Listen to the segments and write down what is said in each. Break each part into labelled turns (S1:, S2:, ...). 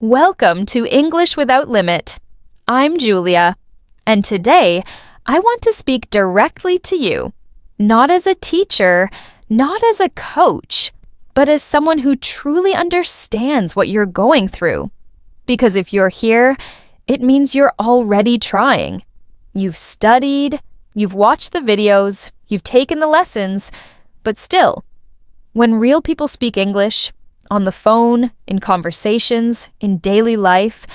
S1: Welcome to English Without Limit. I'm Julia, and today I want to speak directly to you, not as a teacher, not as a coach, but as someone who truly understands what you're going through. Because if you're here, it means you're already trying. You've studied, you've watched the videos, you've taken the lessons, but still, when real people speak English, on the phone, in conversations, in daily life,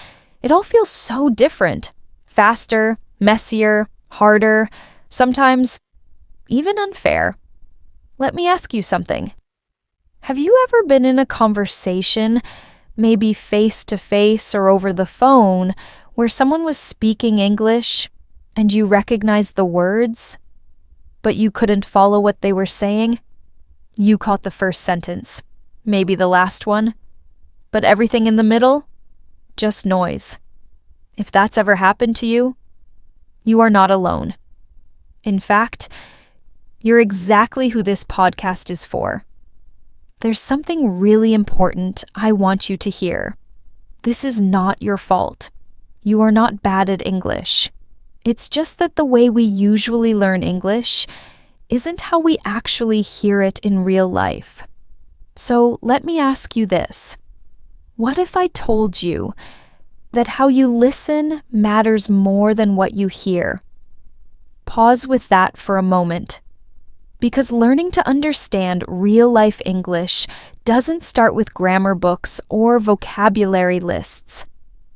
S1: it all feels so different. Faster, messier, harder, sometimes even unfair. Let me ask you something. Have you ever been in a conversation, maybe face-to-face or over the phone, where someone was speaking English and you recognized the words, but you couldn't follow what they were saying? You caught the first sentence, maybe the last one, but everything in the middle? Just noise. If that's ever happened to you, you are not alone. In fact, you're exactly who this podcast is for. There's something really important I want you to hear. This is not your fault. You are not bad at English. It's just that the way we usually learn English isn't how we actually hear it in real life. So let me ask you this. What if I told you that how you listen matters more than what you hear? Pause with that for a moment. Because learning to understand real-life English doesn't start with grammar books or vocabulary lists.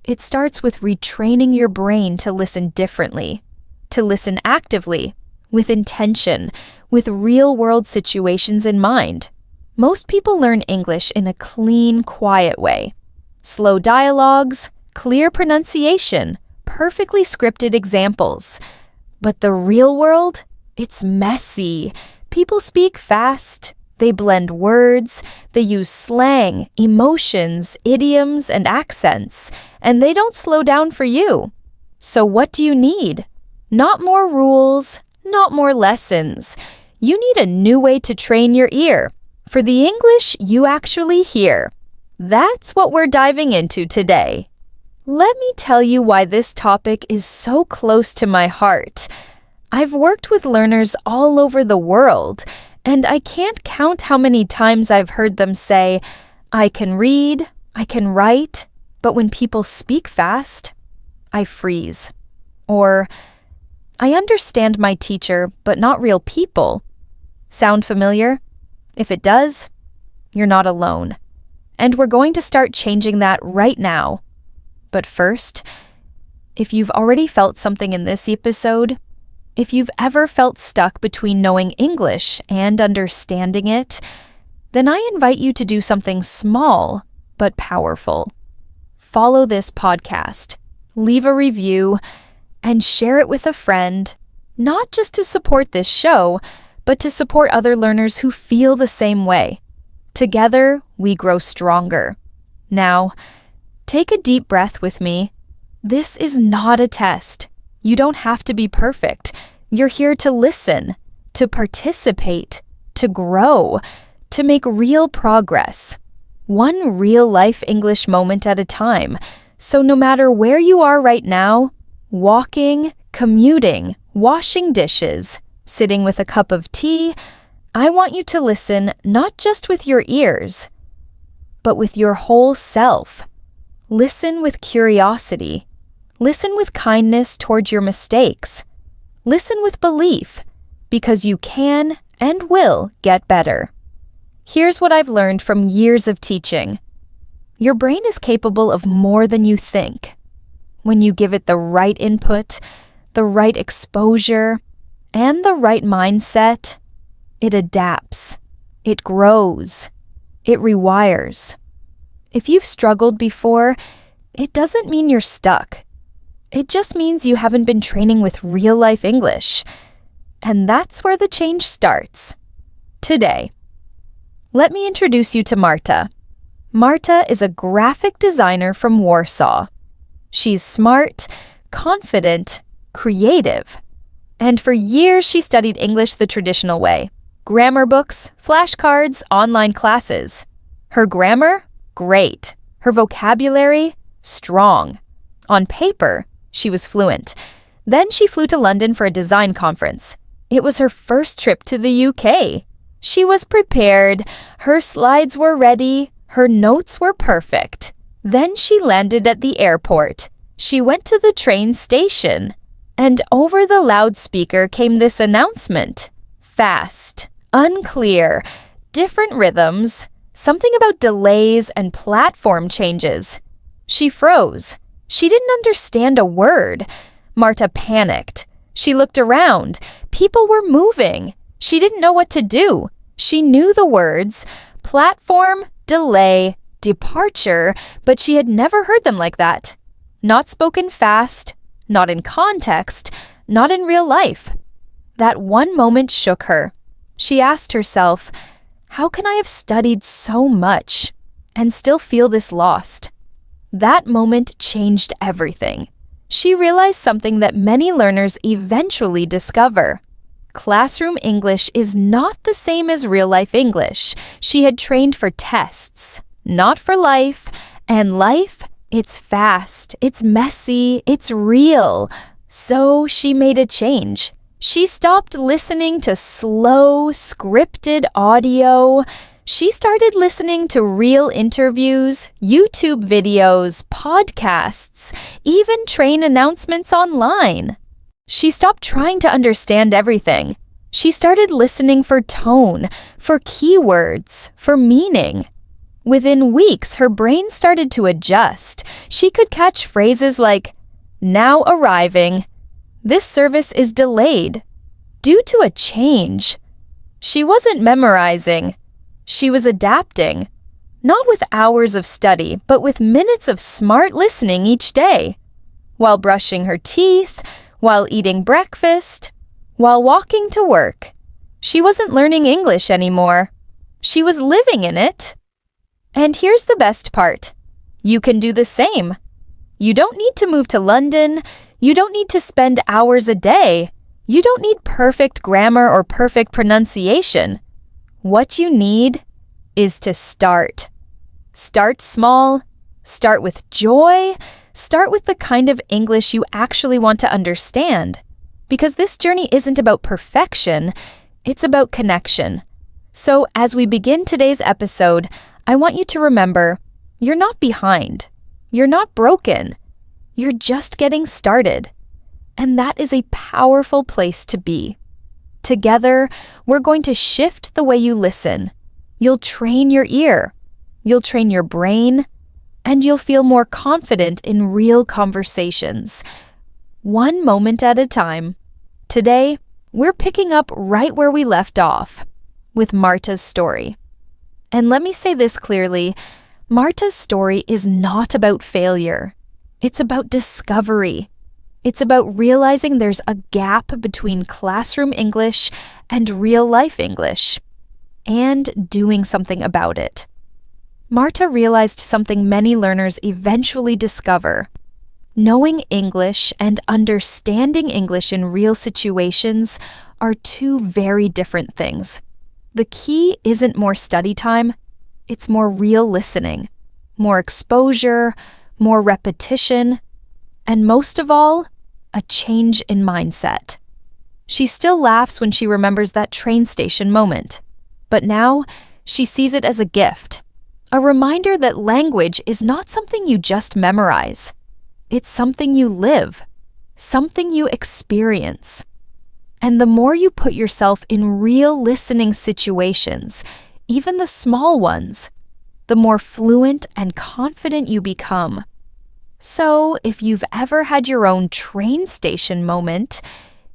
S1: It starts with retraining your brain to listen differently, to listen actively, with intention, with real-world situations in mind. Most people learn English in a clean, quiet way. Slow dialogues, clear pronunciation, perfectly scripted examples. But the real world? It's messy. People speak fast. They blend words. They use slang, emotions, idioms, and accents. And they don't slow down for you. So what do you need? Not more rules, not more lessons. You need a new way to train your ear for the English you actually hear. That's what we're diving into today. Let me tell you why this topic is so close to my heart. I've worked with learners all over the world, and I can't count how many times I've heard them say, I can read, I can write, but when people speak fast, I freeze. Or, I understand my teacher, but not real people. Sound familiar? If it does, you're not alone. And we're going to start changing that right now. But first, if you've already felt something in this episode, if you've ever felt stuck between knowing English and understanding it, then I invite you to do something small but powerful. Follow this podcast, leave a review, and share it with a friend, not just to support this show, but to support other learners who feel the same way. Together, we grow stronger. Now, take a deep breath with me. This is not a test. You don't have to be perfect. You're here to listen, to participate, to grow, to make real progress. One real-life English moment at a time. So no matter where you are right now, walking, commuting, washing dishes, sitting with a cup of tea, I want you to listen not just with your ears, but with your whole self. Listen with curiosity. Listen with kindness toward your mistakes. Listen with belief, because you can and will get better. Here's what I've learned from years of teaching. Your brain is capable of more than you think. When you give it the right input, the right exposure, and the right mindset, it adapts, it grows, it rewires. If you've struggled before, it doesn't mean you're stuck. It just means you haven't been training with real-life English. And that's where the change starts. Today. Let me introduce you to Marta. Marta is a graphic designer from Warsaw. She's smart, confident, creative. And for years she studied English the traditional way. Grammar books, flashcards, online classes. Her grammar? Great. Her vocabulary? strong. On paper, she was fluent. Then she flew to London for a design conference. It was her first trip to the UK. She was prepared. Her slides were ready. Her notes were perfect. Then she landed at the airport. She went to the train station. And over the loudspeaker came this announcement. Fast, unclear, different rhythms, something about delays and platform changes. She froze. She didn't understand a word. Marta panicked. She looked around. People were moving. She didn't know what to do. She knew the words, platform, delay, departure, but she had never heard them like that. Not spoken fast, not in context, not in real life. That one moment shook her. She asked herself, how can I have studied so much and still feel this lost? That moment changed everything. She realized something that many learners eventually discover. Classroom English is not the same as real-life English. She had trained for tests, not for life. And life, it's fast, it's messy, it's real. So she made a change. She stopped listening to slow, scripted audio. She started listening to real interviews, YouTube videos, podcasts, even train announcements online. She stopped trying to understand everything. She started listening for tone, for keywords, for meaning. Within weeks, her brain started to adjust. She could catch phrases like, now arriving, this service is delayed, due to a change. She wasn't memorizing. She was adapting, not with hours of study, but with minutes of smart listening each day. While brushing her teeth, while eating breakfast, while walking to work. She wasn't learning English anymore. She was living in it. And here's the best part. You can do the same. You don't need to move to London. You don't need to spend hours a day. You don't need perfect grammar or perfect pronunciation. What you need is to start. Start small. Start with joy. Start with the kind of English you actually want to understand. Because this journey isn't about perfection, it's about connection. So as we begin today's episode, I want you to remember, you're not behind. You're not broken. You're just getting started. And that is a powerful place to be. Together, we're going to shift the way you listen. You'll train your ear. You'll train your brain. And you'll feel more confident in real conversations. One moment at a time. Today, we're picking up right where we left off, with Marta's story. And let me say this clearly, Marta's story is not about failure. It's about discovery. It's about realizing there's a gap between classroom English and real-life English, and doing something about it. Marta realized something many learners eventually discover. Knowing English and understanding English in real situations are two very different things. The key isn't more study time, it's more real listening, more exposure, more repetition, and most of all, a change in mindset. She still laughs when she remembers that train station moment, but now she sees it as a gift, a reminder that language is not something you just memorize. It's something you live, something you experience. And the more you put yourself in real listening situations, even the small ones, the more fluent and confident you become. So, if you've ever had your own train station moment,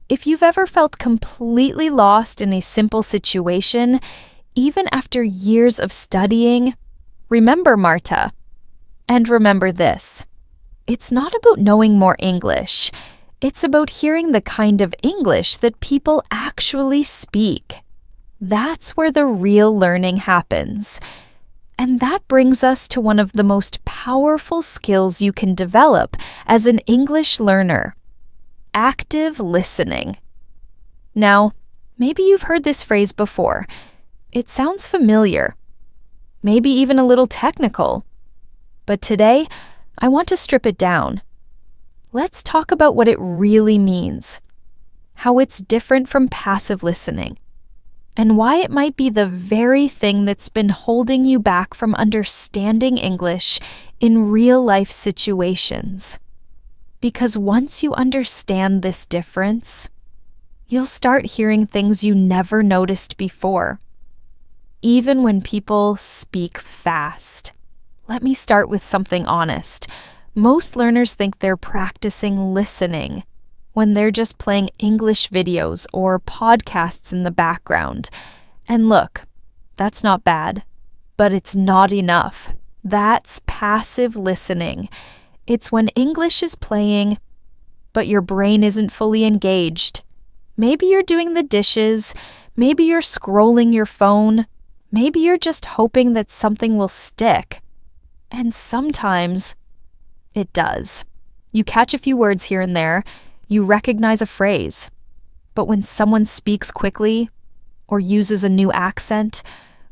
S1: if you've ever felt completely lost in a simple situation, even after years of studying, remember Marta. And remember this. It's not about knowing more English. It's about hearing the kind of English that people actually speak. That's where the real learning happens. And that brings us to one of the most powerful skills you can develop as an English learner: active listening. Now, maybe you've heard this phrase before. It sounds familiar, maybe even a little technical. But today, I want to strip it down. Let's talk about what it really means, how it's different from passive listening, and why it might be the very thing that's been holding you back from understanding English in real-life situations. Because once you understand this difference, you'll start hearing things you never noticed before, even when people speak fast. Let me start with something honest. Most learners think they're practicing listening when they're just playing English videos or podcasts in the background. And look, that's not bad, but it's not enough. That's passive listening. It's when English is playing, but your brain isn't fully engaged. Maybe you're doing the dishes, maybe you're scrolling your phone, maybe you're just hoping that something will stick. And sometimes it does. You catch a few words here and there, you recognize a phrase. But when someone speaks quickly, or uses a new accent,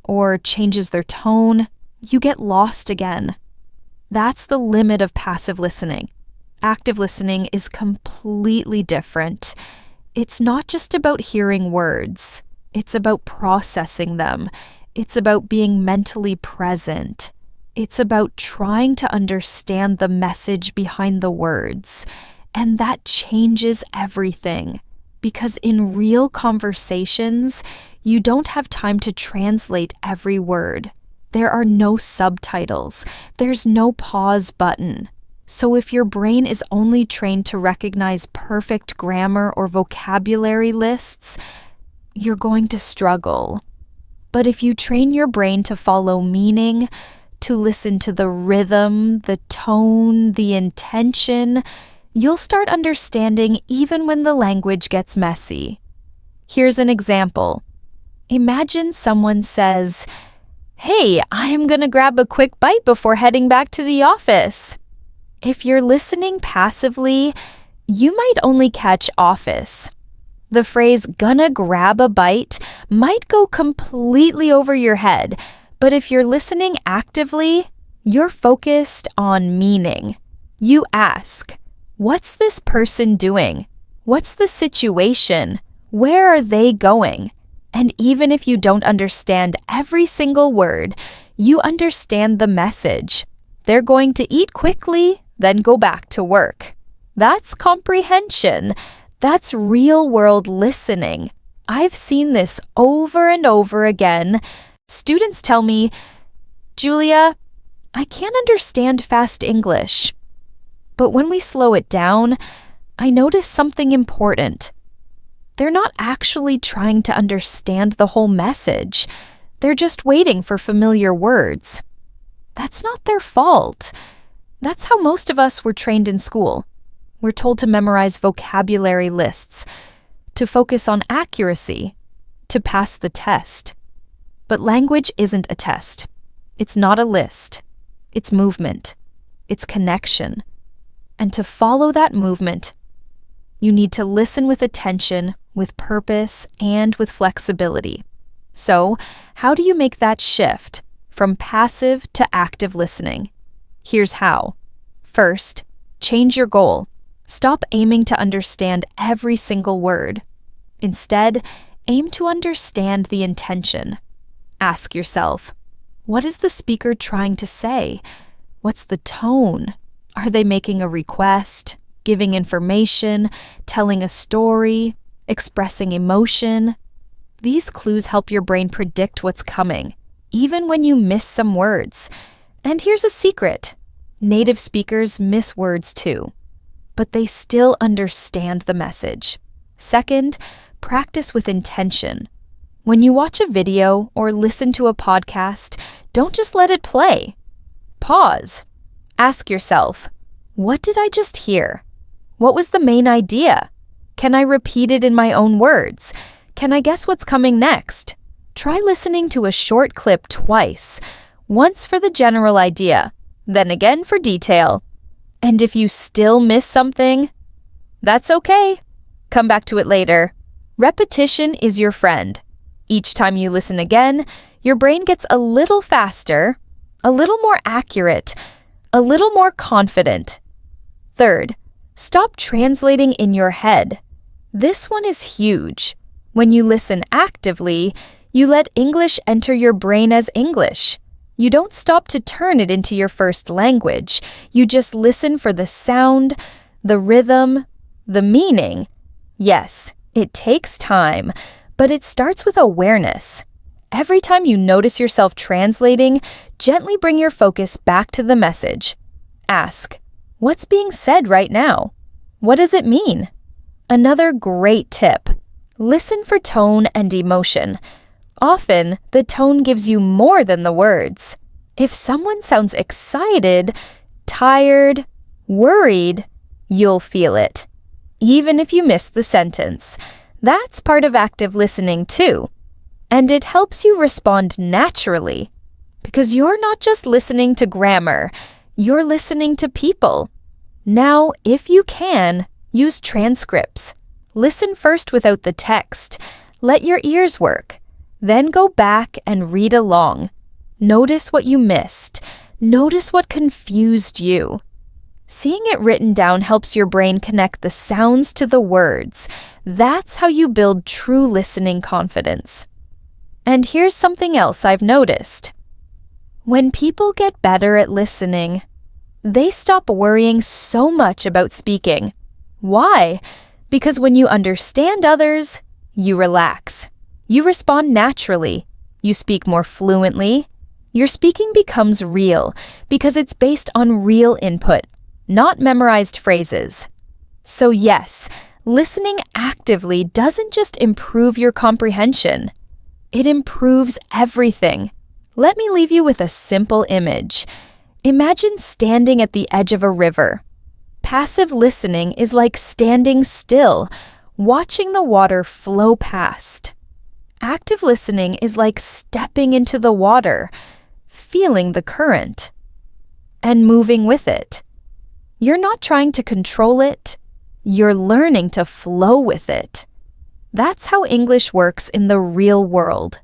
S1: or changes their tone, you get lost again. That's the limit of passive listening. Active listening is completely different. It's not just about hearing words. It's about processing them. It's about being mentally present. It's about trying to understand the message behind the words. And that changes everything. Because in real conversations, you don't have time to translate every word. There are no subtitles. There's no pause button. So if your brain is only trained to recognize perfect grammar or vocabulary lists, you're going to struggle. But if you train your brain to follow meaning, to listen to the rhythm, the tone, the intention, you'll start understanding even when the language gets messy. Here's an example. Imagine someone says, "Hey, I'm gonna grab a quick bite before heading back to the office." If you're listening passively, you might only catch office. The phrase "gonna grab a bite" might go completely over your head, but if you're listening actively, you're focused on meaning. You ask, what's this person doing? What's the situation? Where are they going? And even if you don't understand every single word, you understand the message. They're going to eat quickly, then go back to work. That's comprehension. That's real-world listening. I've seen this over and over again. Students tell me, "Julia, I can't understand fast English." But when we slow it down, I notice something important. They're not actually trying to understand the whole message. They're just waiting for familiar words. That's not their fault. That's how most of us were trained in school. We're told to memorize vocabulary lists, to focus on accuracy, to pass the test. But language isn't a test. It's not a list. It's movement. It's connection. And to follow that movement, you need to listen with attention, with purpose, and with flexibility. So, how do you make that shift from passive to active listening? Here's how. First, change your goal. Stop aiming to understand every single word. Instead, aim to understand the intention. Ask yourself, what is the speaker trying to say? What's the tone? Are they making a request, giving information, telling a story, expressing emotion? These clues help your brain predict what's coming, even when you miss some words. And here's a secret. Native speakers miss words too, but they still understand the message. Second, practice with intention. When you watch a video or listen to a podcast, don't just let it play. Pause. Ask yourself, what did I just hear? What was the main idea? Can I repeat it in my own words? Can I guess what's coming next? Try listening to a short clip twice, once for the general idea, then again for detail. And if you still miss something, that's okay. Come back to it later. Repetition is your friend. Each time you listen again, your brain gets a little faster, a little more accurate, a little more confident. Third, stop translating in your head. This one is huge. When you listen actively, you let English enter your brain as English. You don't stop to turn it into your first language. You just listen for the sound, the rhythm, the meaning. Yes, it takes time, but it starts with awareness. Every time you notice yourself translating, gently bring your focus back to the message. Ask, what's being said right now? What does it mean? Another great tip, listen for tone and emotion. Often, the tone gives you more than the words. If someone sounds excited, tired, worried, you'll feel it. Even if you miss the sentence. That's part of active listening too. And it helps you respond naturally. Because you're not just listening to grammar, you're listening to people. Now, if you can, use transcripts. Listen first without the text. Let your ears work. Then go back and read along. Notice what you missed. Notice what confused you. Seeing it written down helps your brain connect the sounds to the words. That's how you build true listening confidence. And here's something else I've noticed. When people get better at listening, they stop worrying so much about speaking. Why? Because when you understand others, you relax. You respond naturally. You speak more fluently. Your speaking becomes real because it's based on real input, not memorized phrases. So yes, listening actively doesn't just improve your comprehension. It improves everything. Let me leave you with a simple image. Imagine standing at the edge of a river. Passive listening is like standing still, watching the water flow past. Active listening is like stepping into the water, feeling the current, and moving with it. You're not trying to control it, you're learning to flow with it. That's how English works in the real world.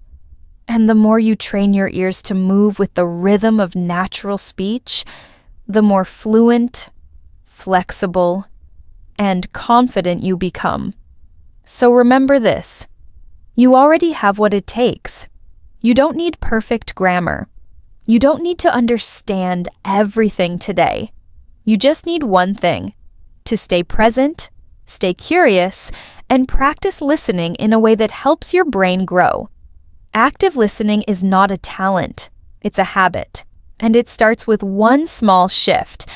S1: And the more you train your ears to move with the rhythm of natural speech, the more fluent, flexible, and confident you become. So remember this. You already have what it takes. You don't need perfect grammar. You don't need to understand everything today. You just need one thing, to stay present, stay curious, and practice listening in a way that helps your brain grow. Active listening is not a talent, it's a habit, and it starts with one small shift.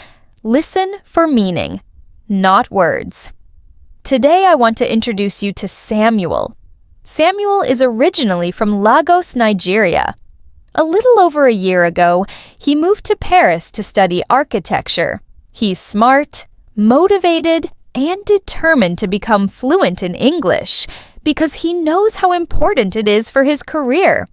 S1: Listen for meaning, not words. Today I want to introduce you to Samuel. Samuel is originally from Lagos, Nigeria. A little over a year ago, he moved to Paris to study architecture. He's smart, motivated, and determined to become fluent in English because he knows how important it is for his career.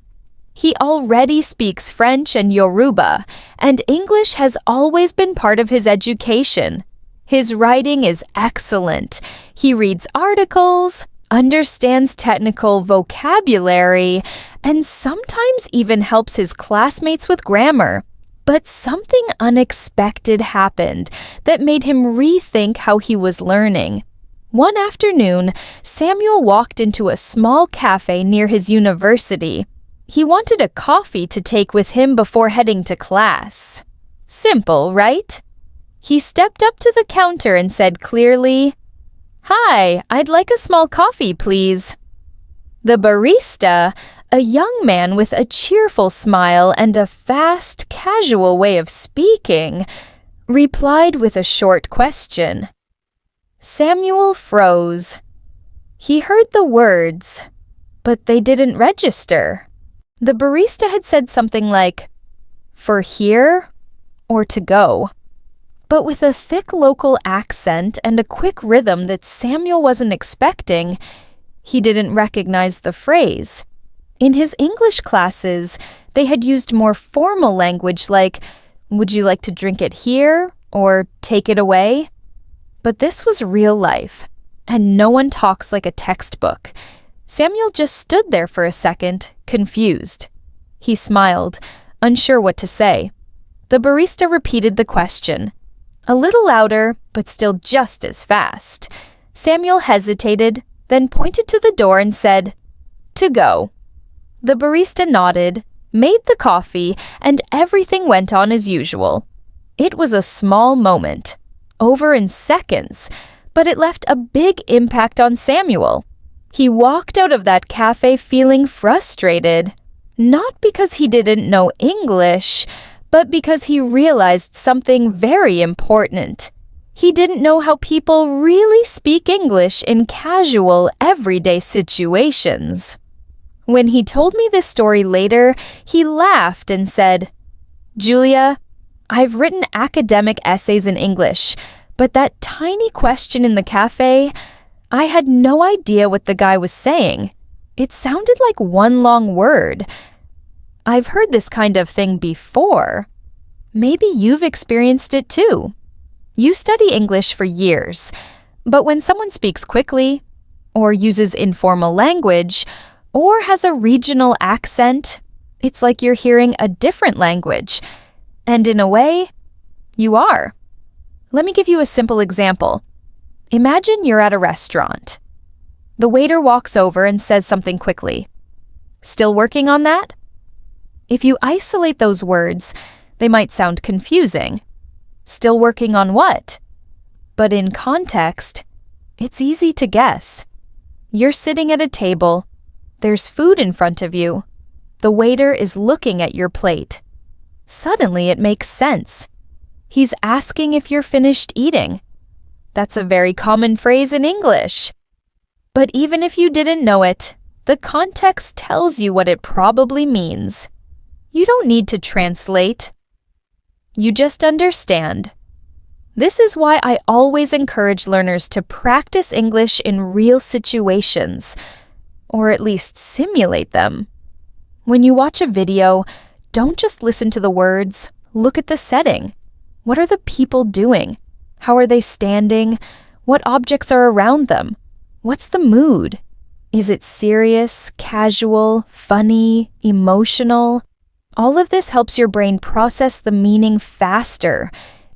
S1: He already speaks French and Yoruba, and English has always been part of his education. His writing is excellent. He reads articles, understands technical vocabulary, and sometimes even helps his classmates with grammar. But something unexpected happened that made him rethink how he was learning. One afternoon, Samuel walked into a small cafe near his university. He wanted a coffee to take with him before heading to class. Simple, right? He stepped up to the counter and said clearly, "Hi, I'd like a small coffee, please." The barista, a young man with a cheerful smile and a fast, casual way of speaking, replied with a short question. Samuel froze. He heard the words, but they didn't register. The barista had said something like, "For here or to go?" But with a thick local accent and a quick rhythm that Samuel wasn't expecting, he didn't recognize the phrase. In his English classes, they had used more formal language like, "Would you like to drink it here?" or "Take it away?" But this was real life, and no one talks like a textbook. Samuel just stood there for a second, confused. He smiled, unsure what to say. The barista repeated the question. A little louder, but still just as fast. Samuel hesitated, then pointed to the door and said, "To go." The barista nodded, made the coffee, and everything went on as usual. It was a small moment, over in seconds, but it left a big impact on Samuel. He walked out of that cafe feeling frustrated, not because he didn't know English, but because he realized something very important. He didn't know how people really speak English in casual, everyday situations. When he told me this story later, he laughed and said, "Julia, I've written academic essays in English, but that tiny question in the cafe, I had no idea what the guy was saying. It sounded like one long word. I've heard this kind of thing before. Maybe you've experienced it too. You study English for years, but when someone speaks quickly, or uses informal language, or has a regional accent, it's like you're hearing a different language. And in a way, you are. Let me give you a simple example. Imagine you're at a restaurant. The waiter walks over and says something quickly. Still working on that? If you isolate those words, they might sound confusing. Still working on what? But in context, it's easy to guess. You're sitting at a table. There's food in front of you. The waiter is looking at your plate. Suddenly it makes sense. He's asking if you're finished eating. That's a very common phrase in English. But even if you didn't know it, the context tells you what it probably means. You don't need to translate. You just understand. This is why I always encourage learners to practice English in real situations, or at least simulate them. When you watch a video, don't just listen to the words, look at the setting. What are the people doing? How are they standing? What objects are around them? What's the mood? Is it serious, casual, funny, emotional? All of this helps your brain process the meaning faster.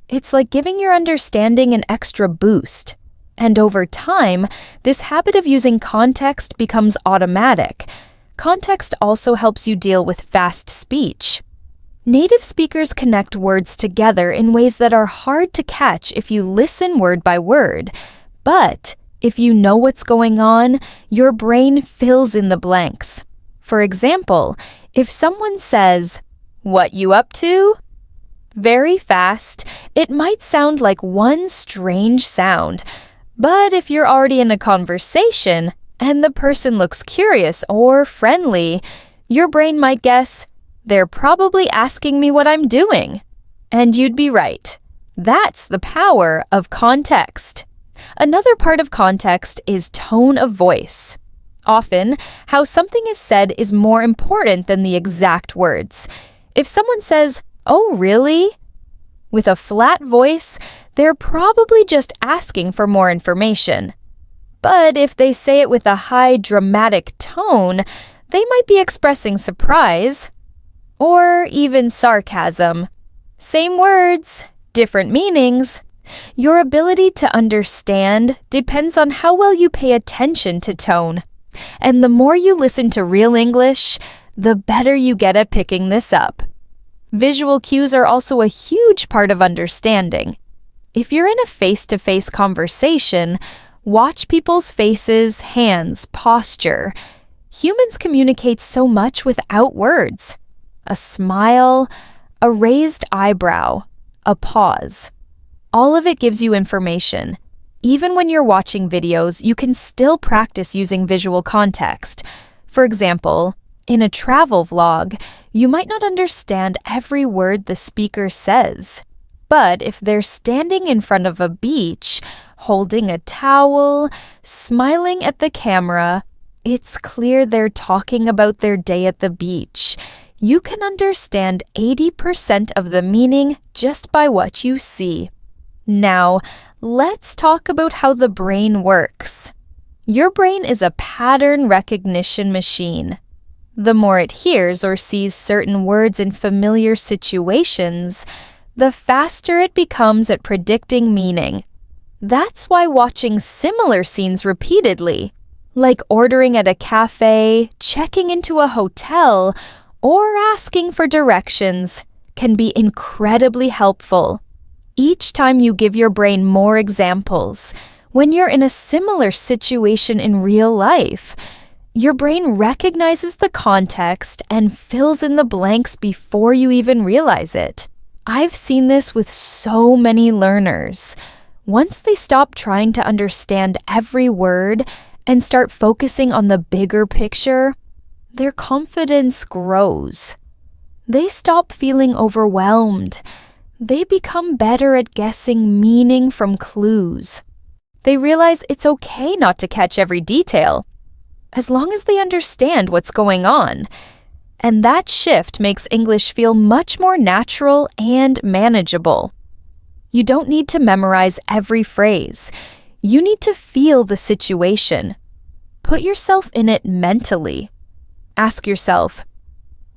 S1: It's like giving your understanding an extra boost. And over time, this habit of using context becomes automatic. Context also helps you deal with fast speech. Native speakers connect words together in ways that are hard to catch if you listen word by word. But if you know what's going on, your brain fills in the blanks. For example, if someone says, "What you up to?" very fast, it might sound like one strange sound. But if you're already in a conversation and the person looks curious or friendly, your brain might guess, "They're probably asking me what I'm doing." And you'd be right. That's the power of context. Another part of context is tone of voice. Often, how something is said is more important than the exact words. If someone says, "Oh, really?" with a flat voice, they're probably just asking for more information. But if they say it with a high dramatic tone, they might be expressing surprise or even sarcasm. Same words, different meanings. Your ability to understand depends on how well you pay attention to tone. And the more you listen to real English, the better you get at picking this up. Visual cues are also a huge part of understanding. If you're in a face-to-face conversation, watch people's faces, hands, posture. Humans communicate so much without words. A smile, a raised eyebrow, a pause. All of it gives you information. Even when you're watching videos, you can still practice using visual context. For example, in a travel vlog, you might not understand every word the speaker says. But if they're standing in front of a beach, holding a towel, smiling at the camera, it's clear they're talking about their day at the beach. You can understand 80% of the meaning just by what you see. Now, let's talk about how the brain works. Your brain is a pattern recognition machine. The more it hears or sees certain words in familiar situations, the faster it becomes at predicting meaning. That's why watching similar scenes repeatedly, like ordering at a cafe, checking into a hotel, or asking for directions, can be incredibly helpful. Each time you give your brain more examples, when you're in a similar situation in real life, your brain recognizes the context and fills in the blanks before you even realize it. I've seen this with so many learners. Once they stop trying to understand every word and start focusing on the bigger picture, their confidence grows. They stop feeling overwhelmed. They become better at guessing meaning from clues. They realize it's okay not to catch every detail, as long as they understand what's going on. And that shift makes English feel much more natural and manageable. You don't need to memorize every phrase. You need to feel the situation. Put yourself in it mentally. Ask yourself,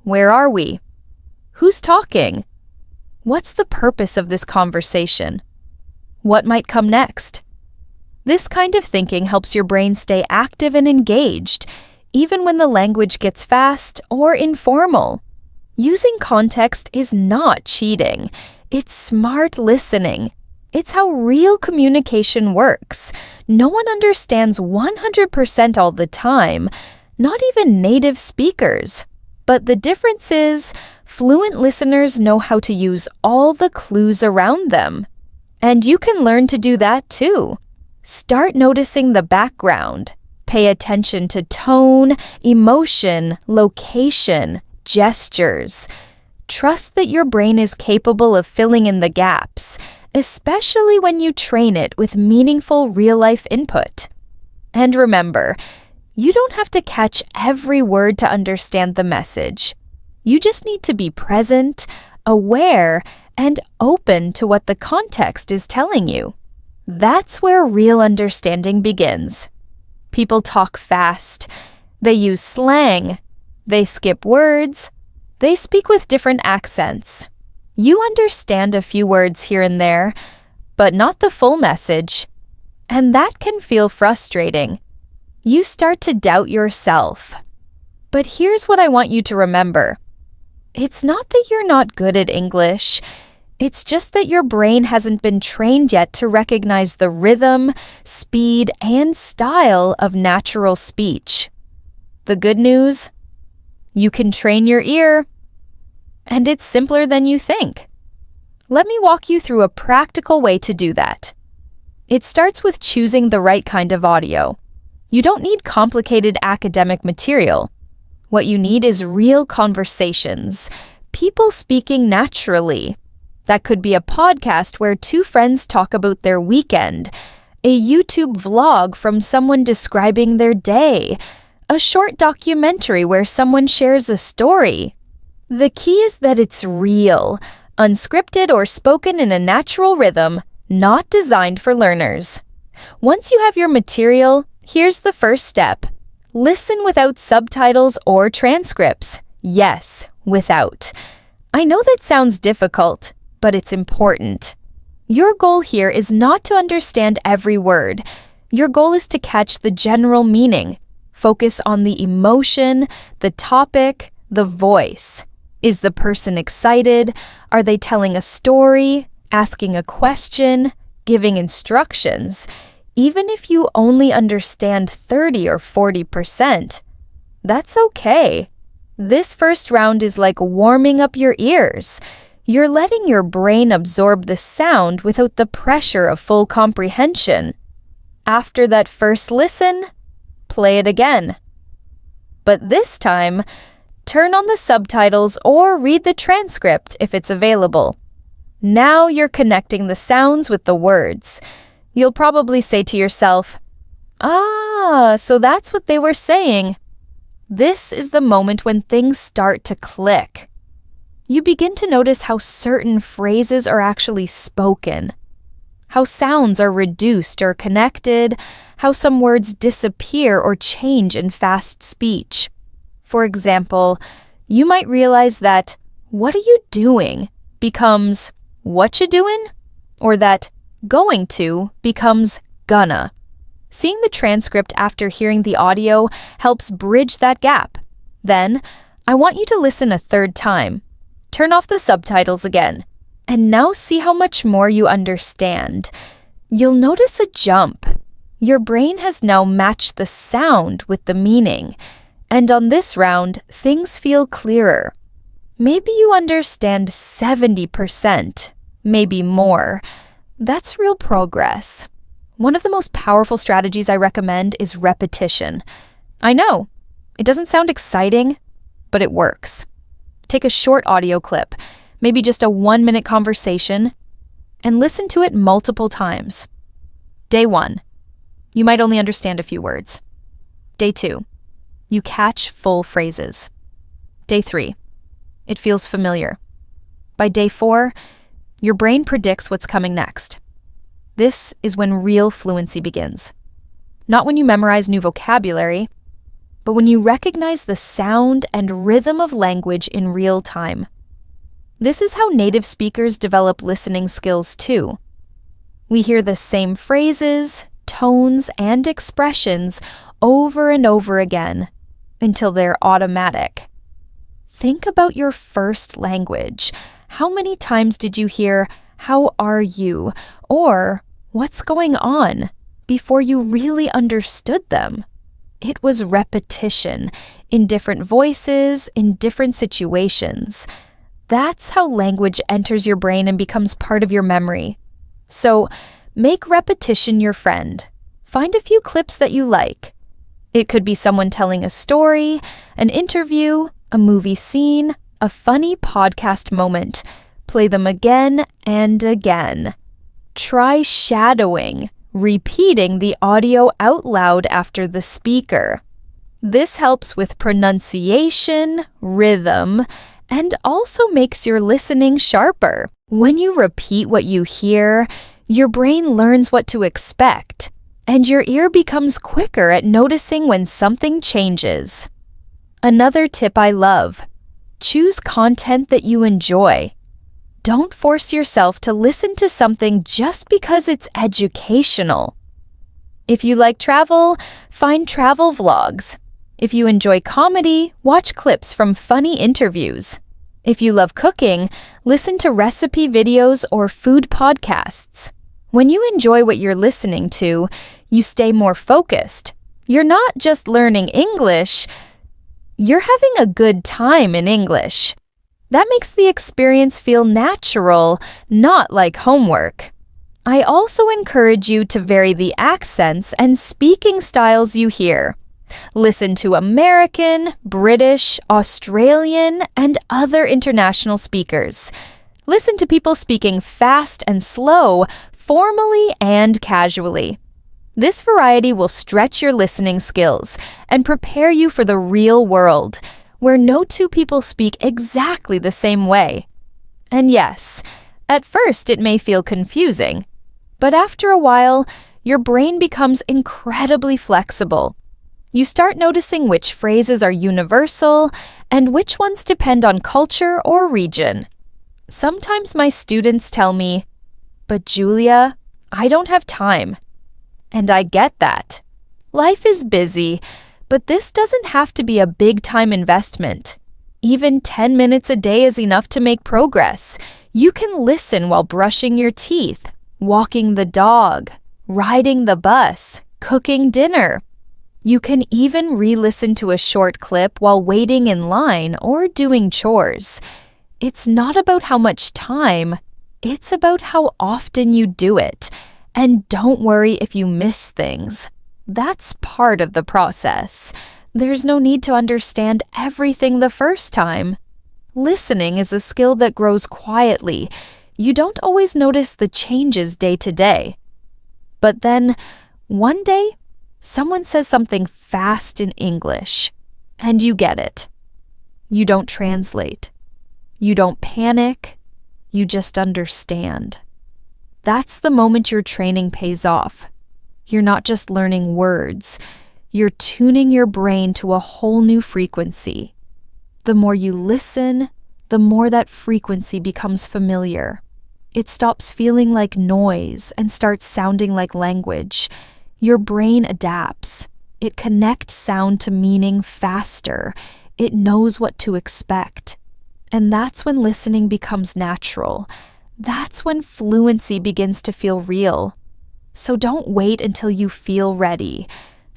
S1: where are we? Who's talking? What's the purpose of this conversation? What might come next? This kind of thinking helps your brain stay active and engaged, even when the language gets fast or informal. Using context is not cheating. It's smart listening. It's how real communication works. No one understands 100% all the time, not even native speakers. But the difference is, fluent listeners know how to use all the clues around them. And you can learn to do that too. Start noticing the background. Pay attention to tone, emotion, location, gestures. Trust that your brain is capable of filling in the gaps, especially when you train it with meaningful real-life input. And remember, you don't have to catch every word to understand the message. You just need to be present, aware, and open to what the context is telling you. That's where real understanding begins. People talk fast. They use slang. They skip words. They speak with different accents. You understand a few words here and there, but not the full message. And that can feel frustrating. You start to doubt yourself. But here's what I want you to remember. It's not that you're not good at English. It's just that your brain hasn't been trained yet to recognize the rhythm, speed, and style of natural speech. The good news? You can train your ear. And it's simpler than you think. Let me walk you through a practical way to do that. It starts with choosing the right kind of audio. You don't need complicated academic material. What you need is real conversations, people speaking naturally. That could be a podcast where two friends talk about their weekend, a YouTube vlog from someone describing their day, a short documentary where someone shares a story. The key is that it's real, unscripted or spoken in a natural rhythm, not designed for learners. Once you have your material, here's the first step. Listen without subtitles or transcripts. Yes, without. I know that sounds difficult, but it's important. Your goal here is not to understand every word. Your goal is to catch the general meaning. Focus on the emotion, the topic, the voice. Is the person excited? Are they telling a story, asking a question, giving instructions? Even if you only understand 30 or 40%, that's okay. This first round is like warming up your ears. You're letting your brain absorb the sound without the pressure of full comprehension. After that first listen, play it again. But this time, turn on the subtitles or read the transcript if it's available. Now you're connecting the sounds with the words. You'll probably say to yourself, so that's what they were saying. This is the moment when things start to click. You begin to notice how certain phrases are actually spoken, how sounds are reduced or connected, how some words disappear or change in fast speech. For example, you might realize that "what are you doing" becomes "what you doing?" or that "going to" becomes "gonna." Seeing the transcript after hearing the audio helps bridge that gap. Then, I want you to listen a third time. Turn off the subtitles again, and now see how much more you understand. You'll notice a jump. Your brain has now matched the sound with the meaning, and on this round, things feel clearer. Maybe you understand 70%, maybe more. That's real progress. One of the most powerful strategies I recommend is repetition. I know, it doesn't sound exciting, but it works. Take a short audio clip, maybe just a 1-minute conversation, and listen to it multiple times. Day 1, you might only understand a few words. Day 2, you catch full phrases. Day 3, it feels familiar. By day 4, your brain predicts what's coming next. This is when real fluency begins. Not when you memorize new vocabulary, but when you recognize the sound and rhythm of language in real time. This is how native speakers develop listening skills too. We hear the same phrases, tones, and expressions over and over again until they're automatic. Think about your first language. How many times did you hear, "How are you?" or "What's going on?" before you really understood them? It was repetition, in different voices, in different situations. That's how language enters your brain and becomes part of your memory. So, make repetition your friend. Find a few clips that you like. It could be someone telling a story, an interview, a movie scene, a funny podcast moment. Play them again and again. Try shadowing, repeating the audio out loud after the speaker. This helps with pronunciation, rhythm, and also makes your listening sharper. When you repeat what you hear, your brain learns what to expect, and your ear becomes quicker at noticing when something changes. Another tip I love: choose content that you enjoy. Don't force yourself to listen to something just because it's educational. If you like travel, find travel vlogs. If you enjoy comedy, watch clips from funny interviews. If you love cooking, listen to recipe videos or food podcasts. When you enjoy what you're listening to, you stay more focused. You're not just learning English, you're having a good time in English. That makes the experience feel natural, not like homework. I also encourage you to vary the accents and speaking styles you hear. Listen to American, British, Australian, and other international speakers. Listen to people speaking fast and slow, formally and casually. This variety will stretch your listening skills and prepare you for the real world, where no two people speak exactly the same way. And yes, at first it may feel confusing, but after a while, your brain becomes incredibly flexible. You start noticing which phrases are universal and which ones depend on culture or region. Sometimes my students tell me, "But Julia, I don't have time." And I get that. Life is busy, but this doesn't have to be a big-time investment. Even 10 minutes a day is enough to make progress. You can listen while brushing your teeth, walking the dog, riding the bus, cooking dinner. You can even re-listen to a short clip while waiting in line or doing chores. It's not about how much time, it's about how often you do it. And don't worry if you miss things. That's part of the process. There's no need to understand everything the first time. Listening is a skill that grows quietly. You don't always notice the changes day to day. But then, one day, someone says something fast in English, and you get it. You don't translate. You don't panic. You just understand. That's the moment your training pays off. You're not just learning words. You're tuning your brain to a whole new frequency. The more you listen, the more that frequency becomes familiar. It stops feeling like noise and starts sounding like language. Your brain adapts. It connects sound to meaning faster. It knows what to expect. And that's when listening becomes natural. That's when fluency begins to feel real. So don't wait until you feel ready.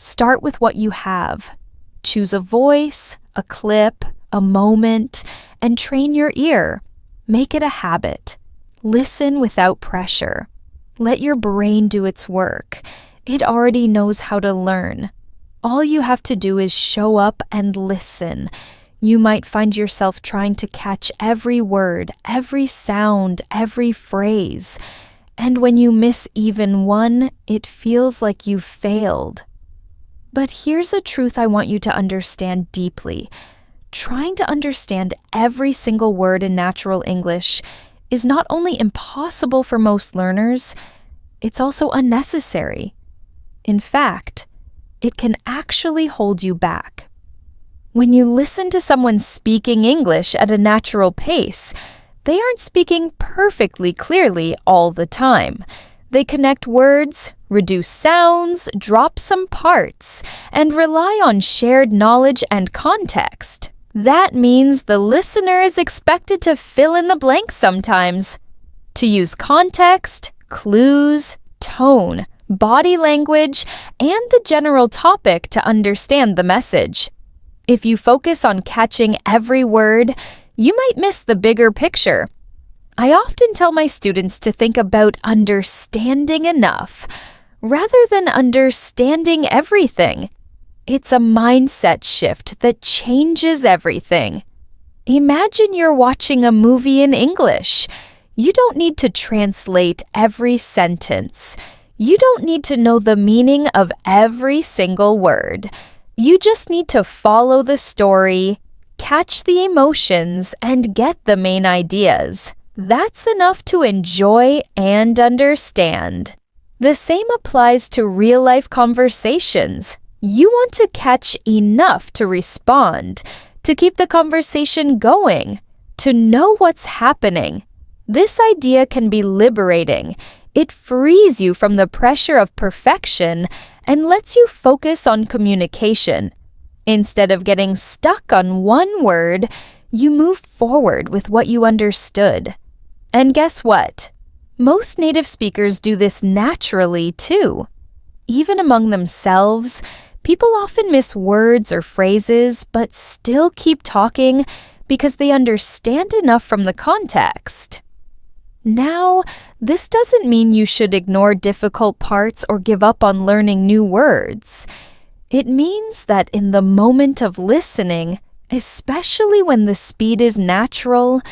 S1: Start with what you have. Choose a voice, a clip, a moment, and train your ear. Make it a habit. Listen without pressure. Let your brain do its work. It already knows how to learn. All you have to do is show up and listen. You might find yourself trying to catch every word, every sound, every phrase. And when you miss even one, it feels like you've failed. But here's a truth I want you to understand deeply. Trying to understand every single word in natural English is not only impossible for most learners, it's also unnecessary. In fact, it can actually hold you back. When you listen to someone speaking English at a natural pace, they aren't speaking perfectly clearly all the time. They connect words, reduce sounds, drop some parts, and rely on shared knowledge and context. That means the listener is expected to fill in the blanks sometimes, to use context, clues, tone, body language, and the general topic to understand the message. If you focus on catching every word, you might miss the bigger picture. I often tell my students to think about understanding enough rather than understanding everything. It's a mindset shift that changes everything. Imagine you're watching a movie in English. You don't need to translate every sentence. You don't need to know the meaning of every single word. You just need to follow the story, catch the emotions, and get the main ideas. That's enough to enjoy and understand. The same applies to real-life conversations. You want to catch enough to respond, to keep the conversation going, to know what's happening. This idea can be liberating. It frees you from the pressure of perfection and lets you focus on communication. Instead of getting stuck on one word, you move forward with what you understood. And guess what? Most native speakers do this naturally too. Even among themselves, people often miss words or phrases but still keep talking because they understand enough from the context. Now, this doesn't mean you should ignore difficult parts or give up on learning new words. It means that in the moment of listening, especially when the speed is natural,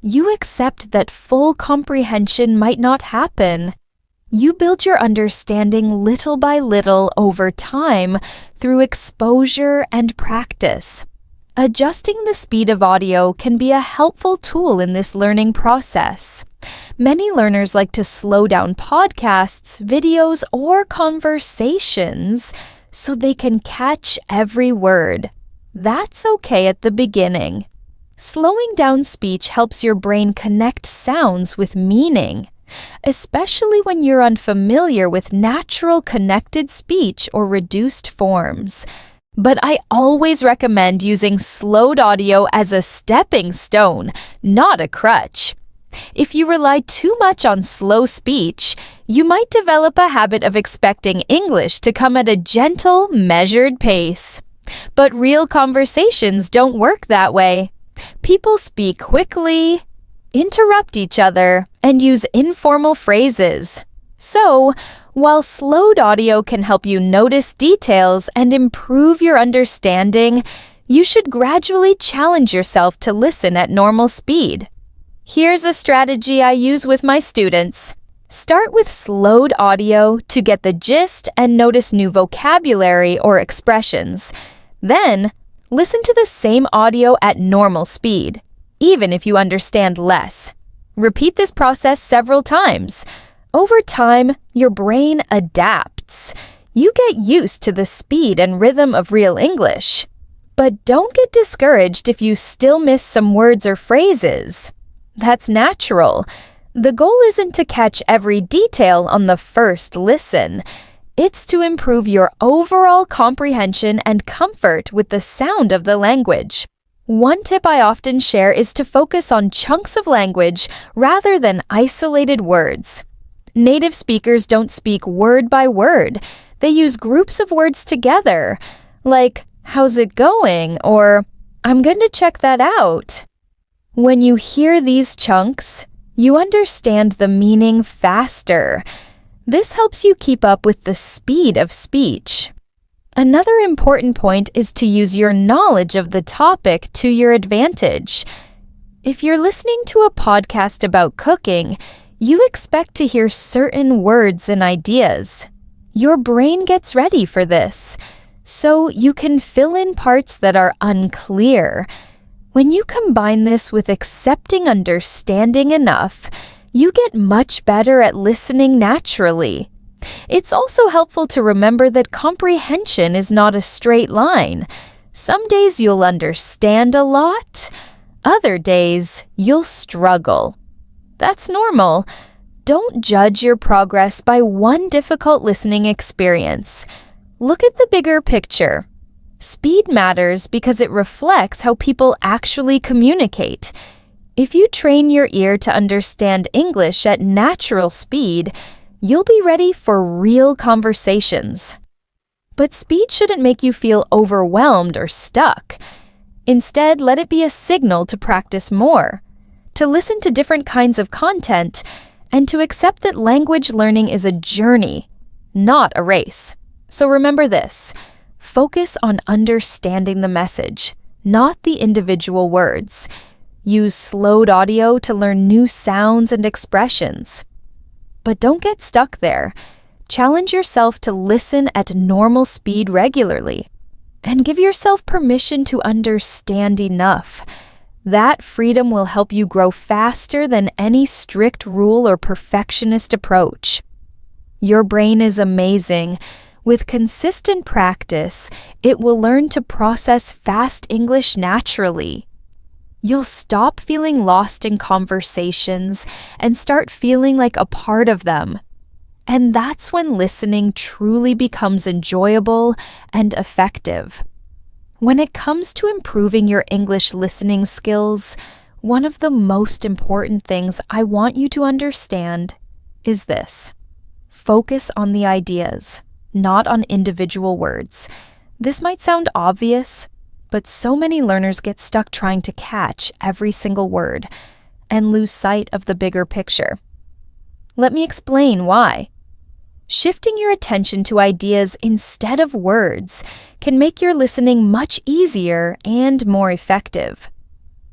S1: you accept that full comprehension might not happen. You build your understanding little by little over time through exposure and practice. Adjusting the speed of audio can be a helpful tool in this learning process. Many learners like to slow down podcasts, videos, or conversations so they can catch every word. That's okay at the beginning. Slowing down speech helps your brain connect sounds with meaning, especially when you're unfamiliar with natural connected speech or reduced forms. But I always recommend using slowed audio as a stepping stone, not a crutch. If you rely too much on slow speech, you might develop a habit of expecting English to come at a gentle, measured pace. But real conversations don't work that way. People speak quickly, interrupt each other, and use informal phrases. So, while slowed audio can help you notice details and improve your understanding, you should gradually challenge yourself to listen at normal speed. Here's a strategy I use with my students. Start with slowed audio to get the gist and notice new vocabulary or expressions. Then, listen to the same audio at normal speed, even if you understand less. Repeat this process several times. Over time, your brain adapts. You get used to the speed and rhythm of real English. But don't get discouraged if you still miss some words or phrases. That's natural. The goal isn't to catch every detail on the first listen. It's to improve your overall comprehension and comfort with the sound of the language. One tip I often share is to focus on chunks of language rather than isolated words. Native speakers don't speak word by word. They use groups of words together, like, "How's it going?" or "I'm going to check that out." When you hear these chunks, you understand the meaning faster. This helps you keep up with the speed of speech. Another important point is to use your knowledge of the topic to your advantage. If you're listening to a podcast about cooking, you expect to hear certain words and ideas. Your brain gets ready for this, so you can fill in parts that are unclear. When you combine this with accepting understanding enough, you get much better at listening naturally. It's also helpful to remember that comprehension is not a straight line. Some days you'll understand a lot, other days you'll struggle. That's normal. Don't judge your progress by one difficult listening experience. Look at the bigger picture. Speed matters because it reflects how people actually communicate. If you train your ear to understand English at natural speed, you'll be ready for real conversations. But speed shouldn't make you feel overwhelmed or stuck. Instead, let it be a signal to practice more, to listen to different kinds of content, and to accept that language learning is a journey, not a race. So remember this: focus on understanding the message, not the individual words. Use slowed audio to learn new sounds and expressions. But don't get stuck there. Challenge yourself to listen at normal speed regularly. And give yourself permission to understand enough. That freedom will help you grow faster than any strict rule or perfectionist approach. Your brain is amazing. With consistent practice, it will learn to process fast English naturally. You'll stop feeling lost in conversations and start feeling like a part of them. And that's when listening truly becomes enjoyable and effective. When it comes to improving your English listening skills, one of the most important things I want you to understand is this: focus on the ideas, not on individual words. This might sound obvious, but so many learners get stuck trying to catch every single word and lose sight of the bigger picture. Let me explain why. Shifting your attention to ideas instead of words can make your listening much easier and more effective.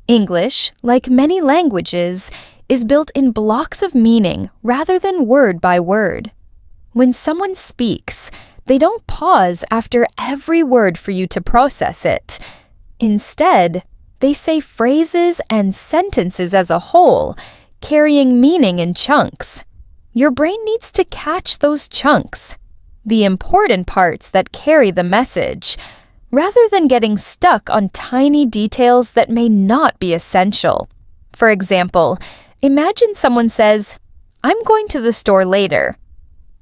S1: English, like many languages, is built in blocks of meaning rather than word by word. When someone speaks, they don't pause after every word for you to process it. Instead, they say phrases and sentences as a whole, carrying meaning in chunks. Your brain needs to catch those chunks, the important parts that carry the message, rather than getting stuck on tiny details that may not be essential. For example, imagine someone says, "I'm going to the store later."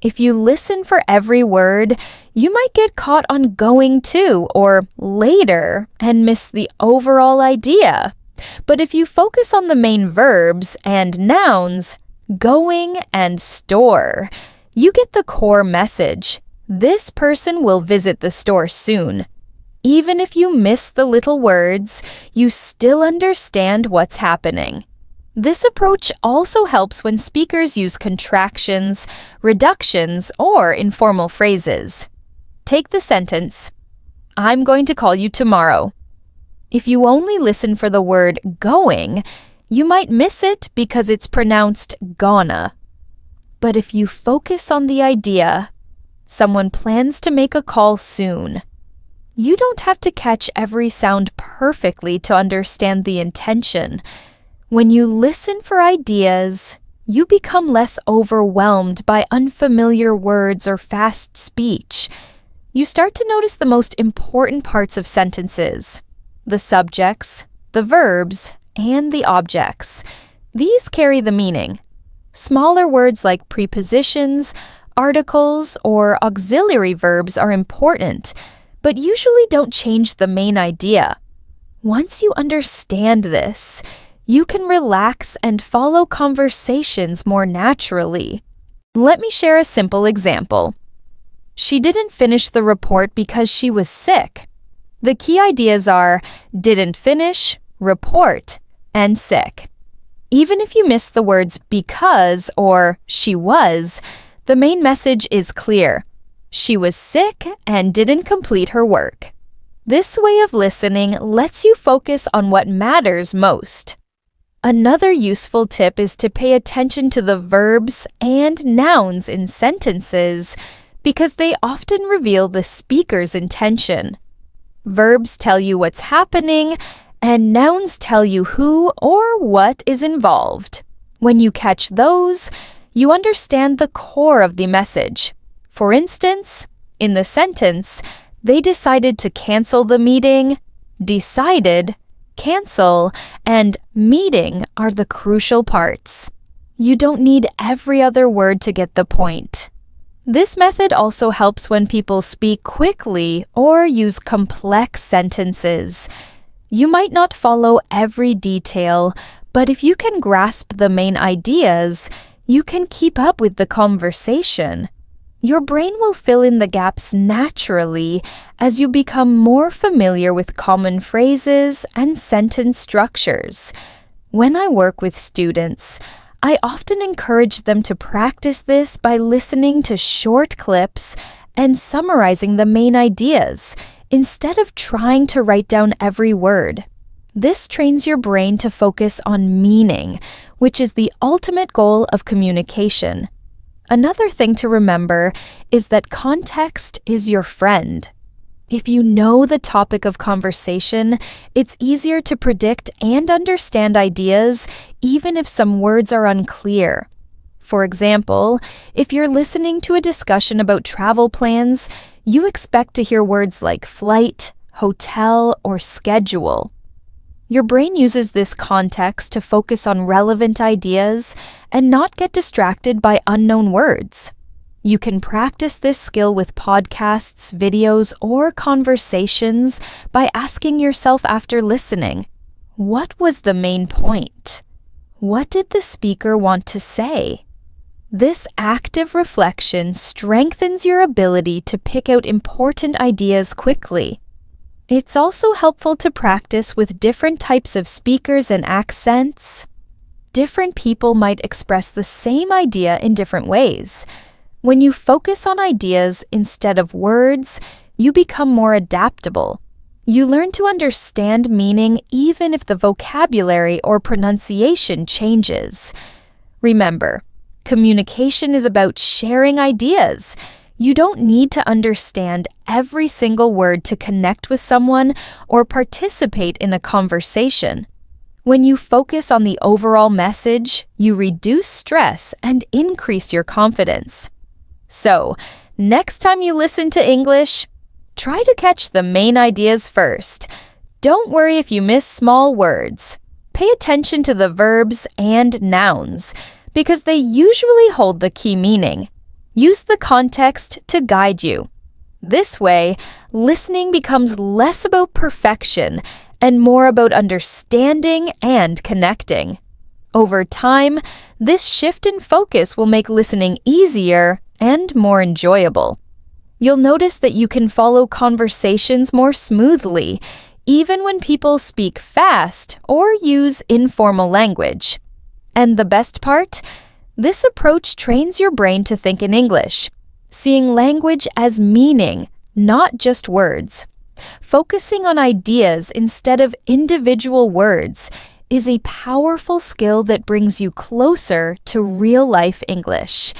S1: If you listen for every word, you might get caught on "going to" or "later" and miss the overall idea. But if you focus on the main verbs and nouns, going and store, you get the core message. This person will visit the store soon. Even if you miss the little words, you still understand what's happening. This approach also helps when speakers use contractions, reductions, or informal phrases. Take the sentence, "I'm going to call you tomorrow." If you only listen for the word going, you might miss it because it's pronounced gonna. But if you focus on the idea, someone plans to make a call soon, you don't have to catch every sound perfectly to understand the intention. When you listen for ideas, you become less overwhelmed by unfamiliar words or fast speech. You start to notice the most important parts of sentences: the subjects, the verbs, and the objects. These carry the meaning. Smaller words like prepositions, articles, or auxiliary verbs are important, but usually don't change the main idea. Once you understand this, you can relax and follow conversations more naturally. Let me share a simple example. She didn't finish the report because she was sick. The key ideas are didn't finish, report, and sick. Even if you miss the words because or she was, the main message is clear. She was sick and didn't complete her work. This way of listening lets you focus on what matters most. Another useful tip is to pay attention to the verbs and nouns in sentences because they often reveal the speaker's intention. Verbs tell you what's happening, and nouns tell you who or what is involved. When you catch those, you understand the core of the message. For instance, in the sentence, they decided to cancel the meeting, decided, cancel, and meeting are the crucial parts. You don't need every other word to get the point. This method also helps when people speak quickly or use complex sentences. You might not follow every detail, but if you can grasp the main ideas, you can keep up with the conversation. Your brain will fill in the gaps naturally as you become more familiar with common phrases and sentence structures. When I work with students, I often encourage them to practice this by listening to short clips and summarizing the main ideas instead of trying to write down every word. This trains your brain to focus on meaning, which is the ultimate goal of communication. Another thing to remember is that context is your friend. If you know the topic of conversation, it's easier to predict and understand ideas even if some words are unclear. For example, if you're listening to a discussion about travel plans, you expect to hear words like flight, hotel, or schedule. Your brain uses this context to focus on relevant ideas and not get distracted by unknown words. You can practice this skill with podcasts, videos, or conversations by asking yourself after listening, what was the main point? What did the speaker want to say? This active reflection strengthens your ability to pick out important ideas quickly. It's also helpful to practice with different types of speakers and accents. Different people might express the same idea in different ways. When you focus on ideas instead of words, you become more adaptable. You learn to understand meaning even if the vocabulary or pronunciation changes. Remember, communication is about sharing ideas. You don't need to understand every single word to connect with someone or participate in a conversation. When you focus on the overall message, you reduce stress and increase your confidence. So, next time you listen to English, try to catch the main ideas first. Don't worry if you miss small words. Pay attention to the verbs and nouns, because they usually hold the key meaning. Use the context to guide you. This way, listening becomes less about perfection and more about understanding and connecting. Over time, this shift in focus will make listening easier and more enjoyable. You'll notice that you can follow conversations more smoothly, even when people speak fast or use informal language. And the best part? This approach trains your brain to think in English, seeing language as meaning, not just words. Focusing on ideas instead of individual words is a powerful skill that brings you closer to real-life English.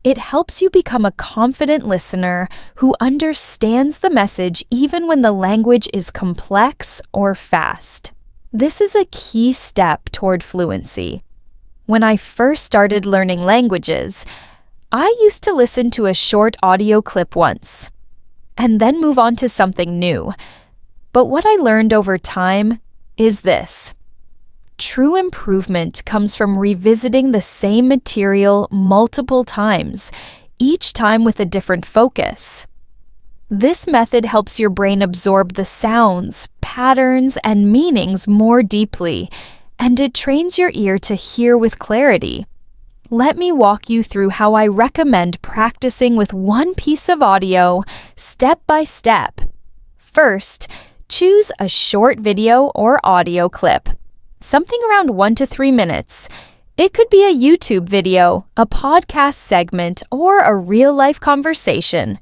S1: It helps you become a confident listener who understands the message even when the language is complex or fast. This is a key step toward fluency. When I first started learning languages, I used to listen to a short audio clip once, and then move on to something new. But what I learned over time is this. True improvement comes from revisiting the same material multiple times, each time with a different focus. This method helps your brain absorb the sounds, patterns, and meanings more deeply, and it trains your ear to hear with clarity. Let me walk you through how I recommend practicing with one piece of audio, step by step. First, choose a short video or audio clip. Something around 1 to 3 minutes. It could be a YouTube video, a podcast segment, or a real-life conversation.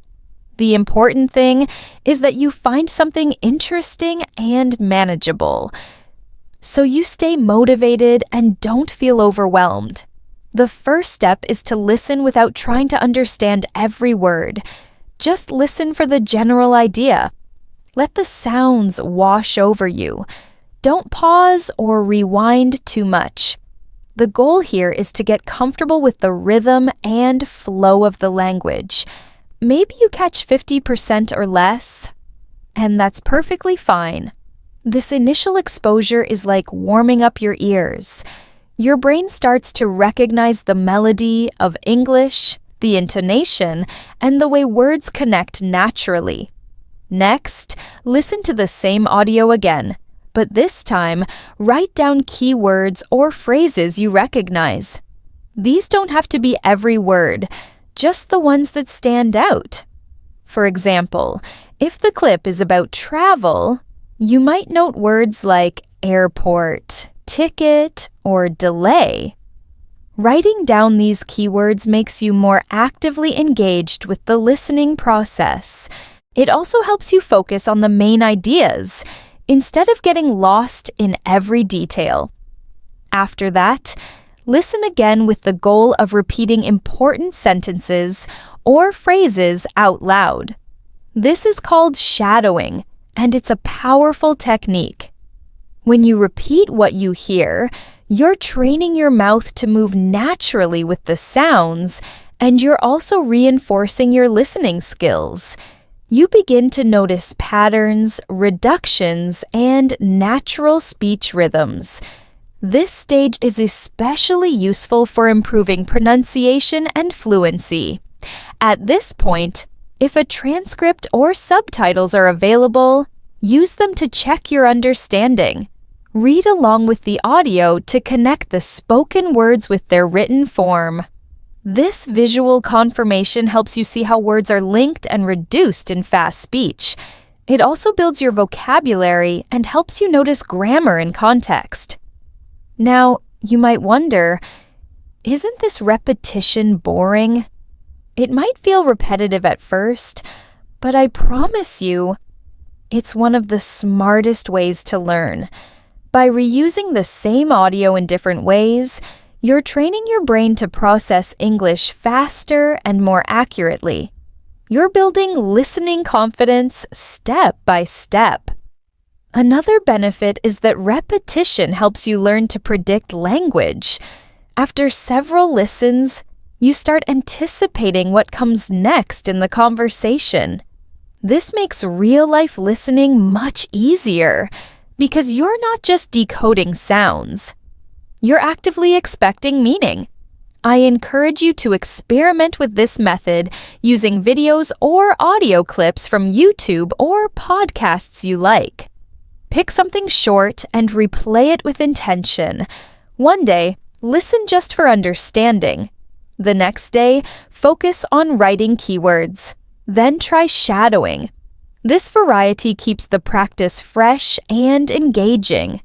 S1: The important thing is that you find something interesting and manageable, so you stay motivated and don't feel overwhelmed. The first step is to listen without trying to understand every word. Just listen for the general idea. Let the sounds wash over you. Don't pause or rewind too much. The goal here is to get comfortable with the rhythm and flow of the language. Maybe you catch 50% or less, and that's perfectly fine. This initial exposure is like warming up your ears. Your brain starts to recognize the melody of English, the intonation, and the way words connect naturally. Next, listen to the same audio again. But this time, write down key words or phrases you recognize. These don't have to be every word, just the ones that stand out. For example, if the clip is about travel, you might note words like airport, ticket, or delay. Writing down these keywords makes you more actively engaged with the listening process. It also helps you focus on the main ideas, instead of getting lost in every detail. After that, listen again with the goal of repeating important sentences or phrases out loud. This is called shadowing, and it's a powerful technique. When you repeat what you hear, you're training your mouth to move naturally with the sounds, and you're also reinforcing your listening skills. You begin to notice patterns, reductions, and natural speech rhythms. This stage is especially useful for improving pronunciation and fluency. At this point, if a transcript or subtitles are available, use them to check your understanding. Read along with the audio to connect the spoken words with their written form. This visual confirmation helps you see how words are linked and reduced in fast speech. It also builds your vocabulary and helps you notice grammar and context. Now, you might wonder, isn't this repetition boring? It might feel repetitive at first, but I promise you, it's one of the smartest ways to learn. By reusing the same audio in different ways, you're training your brain to process English faster and more accurately. You're building listening confidence step by step. Another benefit is that repetition helps you learn to predict language. After several listens, you start anticipating what comes next in the conversation. This makes real-life listening much easier because you're not just decoding sounds. You're actively expecting meaning. I encourage you to experiment with this method using videos or audio clips from YouTube or podcasts you like. Pick something short and replay it with intention. One day, listen just for understanding. The next day, focus on writing keywords. Then try shadowing. This variety keeps the practice fresh and engaging.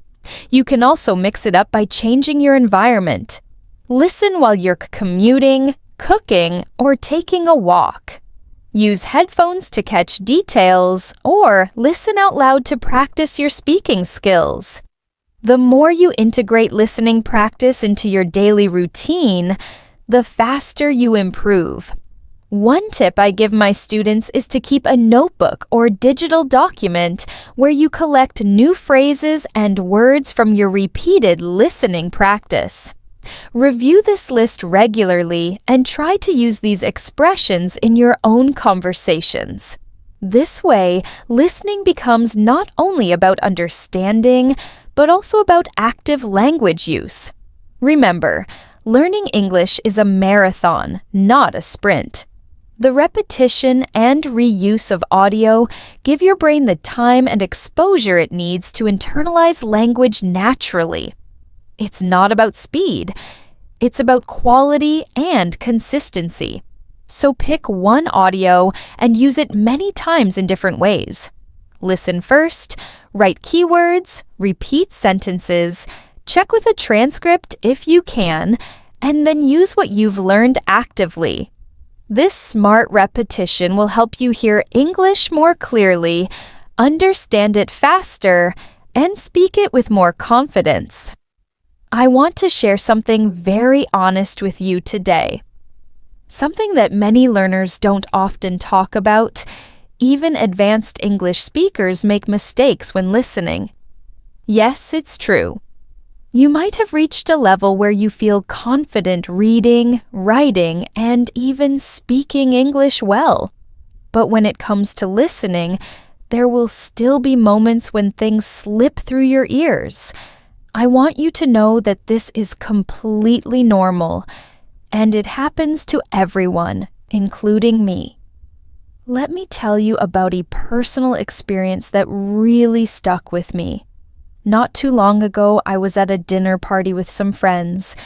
S1: You can also mix it up by changing your environment. Listen while you're commuting, cooking, or taking a walk. Use headphones to catch details, or listen out loud to practice your speaking skills. The more you integrate listening practice into your daily routine, the faster you improve. One tip I give my students is to keep a notebook or digital document where you collect new phrases and words from your repeated listening practice. Review this list regularly and try to use these expressions in your own conversations. This way, listening becomes not only about understanding, but also about active language use. Remember, learning English is a marathon, not a sprint. The repetition and reuse of audio give your brain the time and exposure it needs to internalize language naturally. It's not about speed. It's about quality and consistency. So pick one audio and use it many times in different ways. Listen first, write keywords, repeat sentences, check with a transcript if you can, and then use what you've learned actively. This smart repetition will help you hear English more clearly, understand it faster, and speak it with more confidence. I want to share something very honest with you today. Something that many learners don't often talk about. Even advanced English speakers make mistakes when listening. Yes, it's true. You might have reached a level where you feel confident reading, writing, and even speaking English well. But when it comes to listening, there will still be moments when things slip through your ears. I want you to know that this is completely normal, and it happens to everyone, including me. Let me tell you about a personal experience that really stuck with me. Not too long ago, I was at a dinner party with some friends.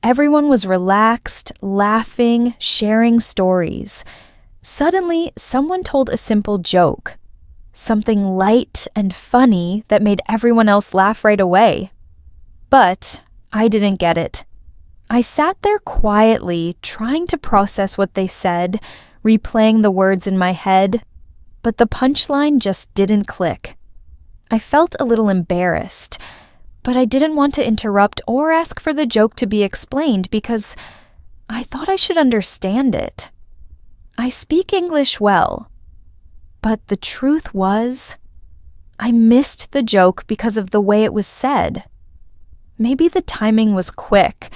S1: Everyone was relaxed, laughing, sharing stories. Suddenly, someone told a simple joke. Something light and funny that made everyone else laugh right away. But I didn't get it. I sat there quietly, trying to process what they said, replaying the words in my head, but the punchline just didn't click. I felt a little embarrassed, but I didn't want to interrupt or ask for the joke to be explained because I thought I should understand it. I speak English well, but the truth was, I missed the joke because of the way it was said. Maybe the timing was quick,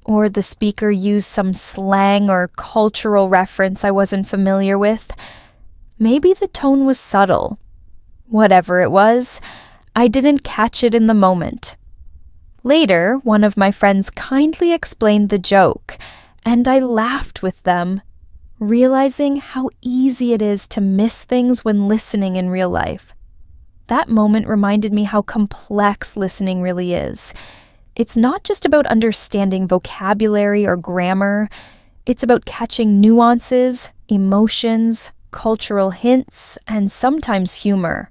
S1: or the speaker used some slang or cultural reference I wasn't familiar with. Maybe the tone was subtle. Whatever it was, I didn't catch it in the moment. Later, one of my friends kindly explained the joke, and I laughed with them, realizing how easy it is to miss things when listening in real life. That moment reminded me how complex listening really is. It's not just about understanding vocabulary or grammar. It's about catching nuances, emotions, cultural hints, and sometimes humor.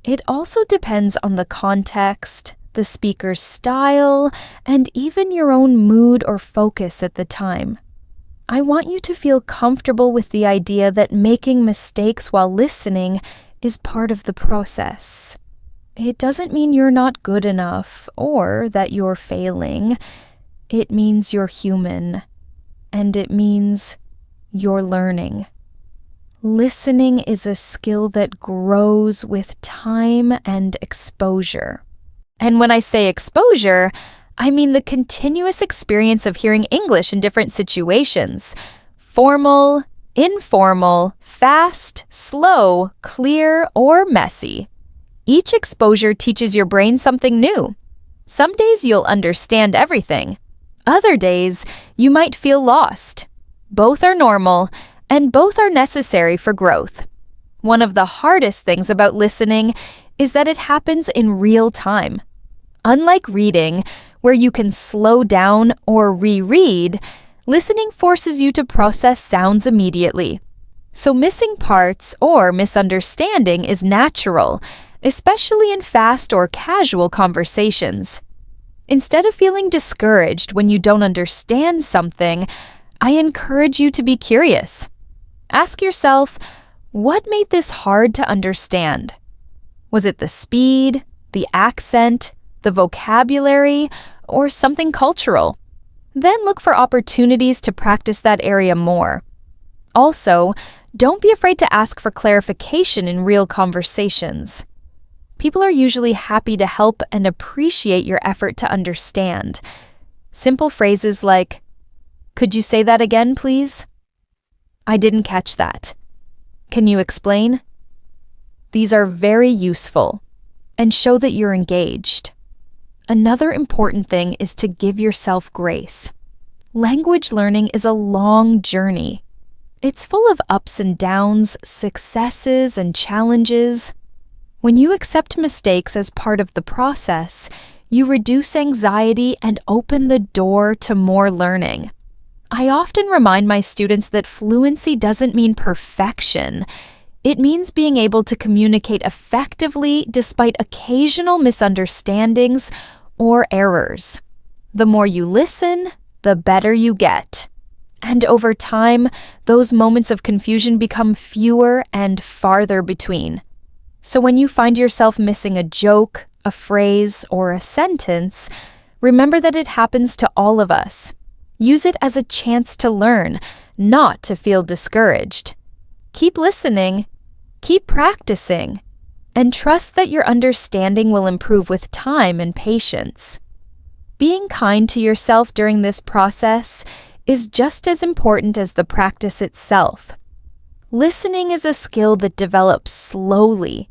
S1: It also depends on the context, the speaker's style, and even your own mood or focus at the time. I want you to feel comfortable with the idea that making mistakes while listening is part of the process. It doesn't mean you're not good enough or that you're failing. It means you're human, and it means you're learning. Listening is a skill that grows with time and exposure. And when I say exposure, I mean the continuous experience of hearing English in different situations. Formal, informal, fast, slow, clear, or messy. Each exposure teaches your brain something new. Some days you'll understand everything. Other days, you might feel lost. Both are normal, and both are necessary for growth. One of the hardest things about listening is that it happens in real time. Unlike reading, where you can slow down or reread, listening forces you to process sounds immediately. So missing parts or misunderstanding is natural, especially in fast or casual conversations. Instead of feeling discouraged when you don't understand something, I encourage you to be curious. Ask yourself, what made this hard to understand? Was it the speed, the accent, the vocabulary, or something cultural? Then look for opportunities to practice that area more. Also, don't be afraid to ask for clarification in real conversations. People are usually happy to help and appreciate your effort to understand. Simple phrases like, "Could you say that again, please?" "I didn't catch that." "Can you explain?" These are very useful and show that you're engaged. Another important thing is to give yourself grace. Language learning is a long journey. It's full of ups and downs, successes and challenges. When you accept mistakes as part of the process, you reduce anxiety and open the door to more learning. I often remind my students that fluency doesn't mean perfection. It means being able to communicate effectively despite occasional misunderstandings or errors. The more you listen, the better you get. And over time, those moments of confusion become fewer and farther between. So when you find yourself missing a joke, a phrase, or a sentence, remember that it happens to all of us. Use it as a chance to learn, not to feel discouraged. Keep listening, keep practicing, and trust that your understanding will improve with time and patience. Being kind to yourself during this process is just as important as the practice itself. Listening is a skill that develops slowly,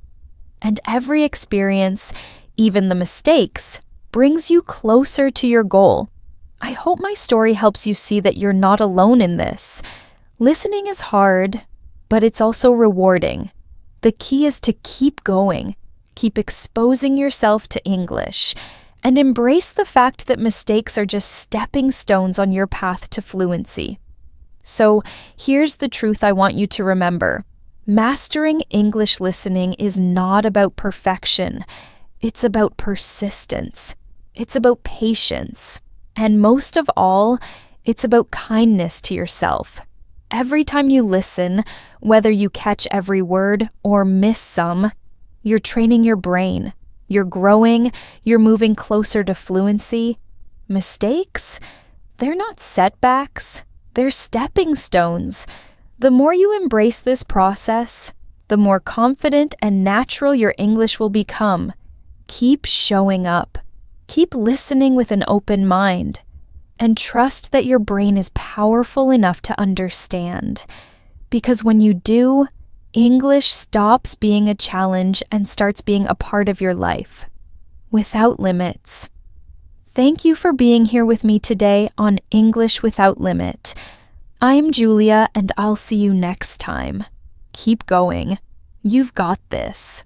S1: and every experience, even the mistakes, brings you closer to your goal. I hope my story helps you see that you're not alone in this. Listening is hard, but it's also rewarding. The key is to keep going, keep exposing yourself to English, and embrace the fact that mistakes are just stepping stones on your path to fluency. So, here's the truth I want you to remember. Mastering English listening is not about perfection. It's about persistence. It's about patience. And most of all, it's about kindness to yourself. Every time you listen, whether you catch every word or miss some, you're training your brain. You're growing, you're moving closer to fluency. Mistakes? They're not setbacks, they're stepping stones. The more you embrace this process, the more confident and natural your English will become. Keep showing up. Keep listening with an open mind. And trust that your brain is powerful enough to understand. Because when you do, English stops being a challenge and starts being a part of your life, without limits. Thank you for being here with me today on English Without Limit. I'm Julia, and I'll see you next time. Keep going. You've got this.